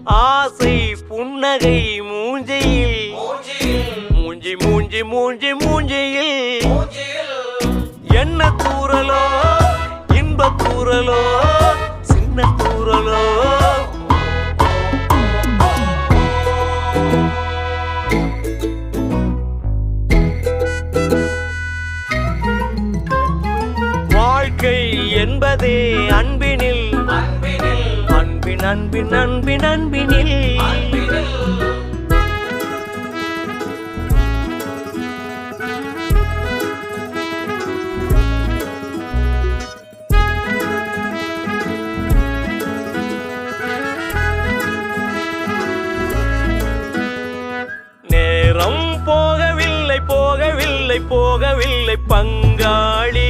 ஆசை புன்னகை மூஞ்சியில் மூஞ்சி மூஞ்சி மூஞ்சி மூஞ்சியில் என்ன தூரலோ இன்ப தூரலோ சின்ன தூரலோ வாழ்க்கை என்பதே அன்பினில் அன்பின் அன்பின் அன்பின் அன்பினில் நேரம் போகவில்லை போகவில்லை போகவில்லை பங்காளி